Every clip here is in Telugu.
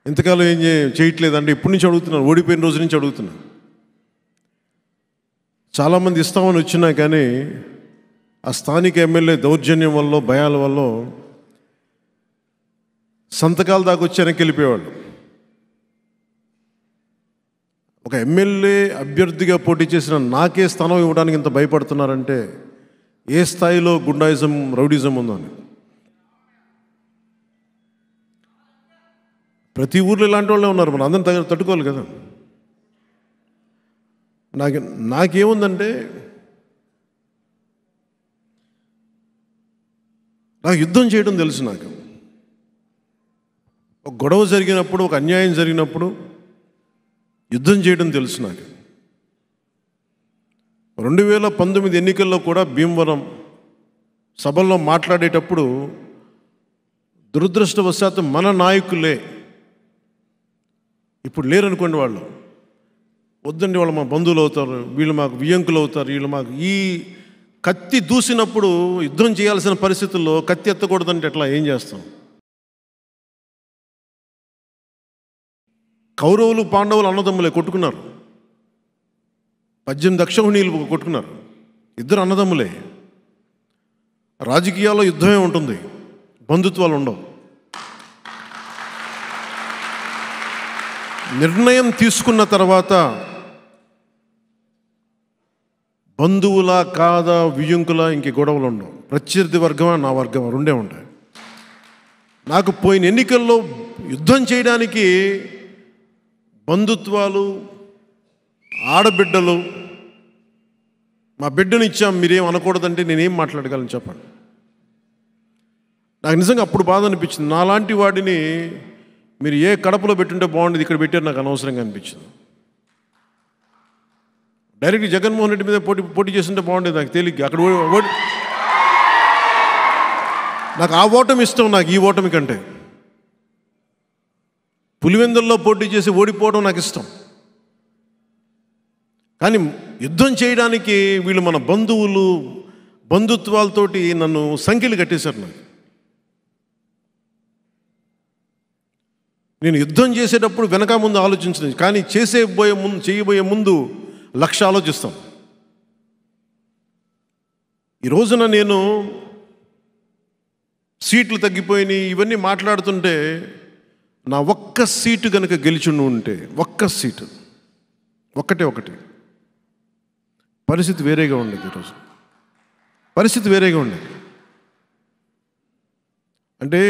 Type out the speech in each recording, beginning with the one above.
ఇంతకాలం ఏం చేయట్లేదంటే ఇప్పటి నుంచి అడుగుతున్నాను, ఓడిపోయిన రోజు నుంచి అడుగుతున్నాను. చాలామంది ఇస్తామని వచ్చినా కానీ ఆ స్థానిక ఎమ్మెల్యే దౌర్జన్యం వల్ల, భయాల వల్ల సంతకాల దాకా వచ్చి వెనక్కి వెళ్ళిపోయేవాళ్ళు. ఒక ఎమ్మెల్యే అభ్యర్థిగా పోటీ చేసిన నాకే స్థానం ఇవ్వడానికి ఇంత భయపడుతున్నారంటే ఏ స్థాయిలో గుండాయిజం, రౌడిజం ఉందో అని. ప్రతి ఊర్లో ఇలాంటి వాళ్ళే ఉన్నారు, మనం అందరం తట్టుకోవాలి కదా. నాకేముందంటే నాకు యుద్ధం చేయడం తెలుసు. నాకు ఒక గొడవ జరిగినప్పుడు, ఒక అన్యాయం జరిగినప్పుడు యుద్ధం చేయడం తెలుసు. నాకు 2019 ఎన్నికల్లో కూడా భీమవరం సభల్లో మాట్లాడేటప్పుడు దురదృష్టవశాత్తు మన నాయకులే, ఇప్పుడు లేరనుకోండి, వాళ్ళు వద్దండి, వాళ్ళు మా బంధువులు అవుతారు, వీళ్ళు మాకు వియ్యంకులు అవుతారు, వీళ్ళు మాకు ఈ కత్తి దూసినప్పుడు యుద్ధం చేయాల్సిన పరిస్థితుల్లో కత్తి ఎత్తకూడదంటే ఎట్లా, ఏం చేస్తాం? కౌరవులు పాండవులు అన్నదమ్ములే, కొట్టుకున్నారు. 18 అక్షౌహిణీలు కొట్టుకున్నారు, ఇద్దరు అన్నదమ్ములే. రాజకీయాల్లో యుద్ధమే ఉంటుంది, బంధుత్వాలు ఉండవు. నిర్ణయం తీసుకున్న తర్వాత బంధువులా కాదా, వియ్యంకులా, ఇంక గొడవలు ఉండవు. ప్రత్యర్థి వర్గమా, నా వర్గమా, రెండే ఉంటాయి. నాకు పోయిన ఎన్నికల్లో యుద్ధం చేయడానికి బంధుత్వాలు, ఆడబిడ్డలు, మా బిడ్డను ఇచ్చాం మీరేం అనకూడదంటే నేనేం మాట్లాడగలను చెప్పండి. నాకు నిజంగా అప్పుడు బాధ అనిపించింది. నాలాంటి వాడిని మీరు ఏ కడపలో పెట్టుంటే బాగుండేది, ఇక్కడ పెట్టారు, నాకు అనవసరంగా అనిపించింది. డైరెక్ట్ జగన్మోహన్ రెడ్డి మీద పోటీ చేస్తుంటే బాగుండేది, నాకు తేలిగ్గా. అక్కడ నాకు ఆ ఓటమి ఇష్టం, నాకు ఈ ఓటమి కంటే. పులివెందుల్లో పోటీ చేసి ఓడిపోవడం నాకు ఇష్టం. కానీ యుద్ధం చేయడానికి వీళ్ళు మన బంధువులు, బంధుత్వాలతోటి నన్ను సంఖ్యలు కట్టేశారు. నాకు నేను యుద్ధం చేసేటప్పుడు వెనక ముందు ఆలోచించలేదు, కానీ చేయబోయే ముందు లక్ష ఆలోచిస్తాం. ఈ రోజున నేను సీట్లు తగ్గిపోయినాయి ఇవన్నీ మాట్లాడుతుంటే, నా ఒక్క సీటు కనుక గెలిచుండి ఉంటే, ఒక్క సీటు, ఒకటి పరిస్థితి వేరేగా ఉండేది. ఈరోజు పరిస్థితి వేరేగా ఉండేది. అంటే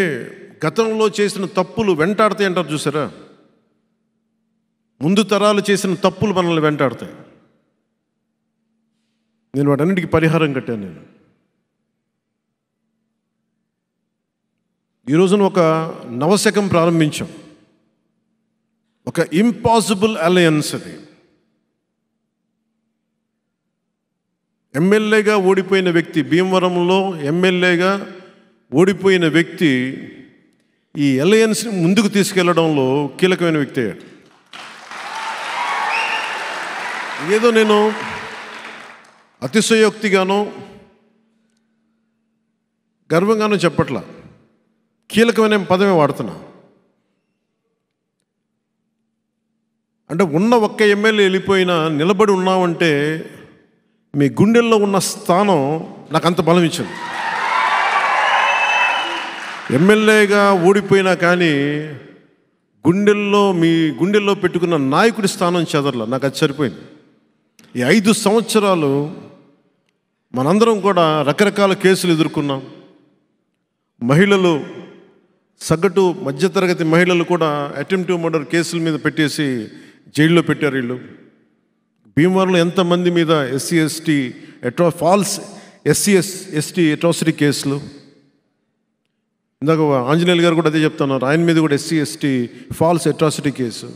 గతంలో చేసిన తప్పులు వెంటాడతాయి అంటారు చూసారా, ముందు తరాలు చేసిన తప్పులు మనల్ని వెంటాడతాయి. నేను వాటన్నిటికీ పరిహారం కట్టాను. నేను ఈ రోజున ఒక నవశకం ప్రారంభించాం, ఒక ఇంపాసిబుల్ అలయన్స్. అది ఎమ్మెల్యేగా ఓడిపోయిన వ్యక్తి, భీమవరంలో ఎమ్మెల్యేగా ఓడిపోయిన వ్యక్తి ఈ అలయన్స్ని ముందుకు తీసుకెళ్లడంలో కీలకమైన వ్యక్తి అయ్యాడు. ఏదో నేను అతిశయోక్తిగానో గర్వంగానో చెప్పట్లా, కీలకమైన పదమే వాడుతున్నా. అంటే ఉన్న ఒక్క ఎమ్మెల్యే వెళ్ళిపోయినా నిలబడి ఉన్నామంటే మీ గుండెల్లో ఉన్న స్థానం నాకు అంత బలం ఇచ్చింది. ఎమ్మెల్యేగా ఓడిపోయినా కానీ మీ గుండెల్లో పెట్టుకున్న నాయకుడి స్థానం చెదరలా, నాకు అది సరిపోయింది. ఈ 5 సంవత్సరాలు మనందరం కూడా రకరకాల కేసులు ఎదుర్కొన్నాం. మహిళలు, సగటు మధ్యతరగతి మహిళలు కూడా అటెంప్ట్ మర్డర్ కేసుల మీద పెట్టేసి జైల్లో పెట్టారు వీళ్ళు. భీమవరంలో ఎంతమంది మీద ఫాల్స్ ఎస్సీ ఎస్టీ అట్రాసిటీ కేసులు. ఇందాక ఆంజనేయులు గారు కూడా అదే చెప్తున్నారు, ఆయన మీద కూడా SC ST false atrocity case.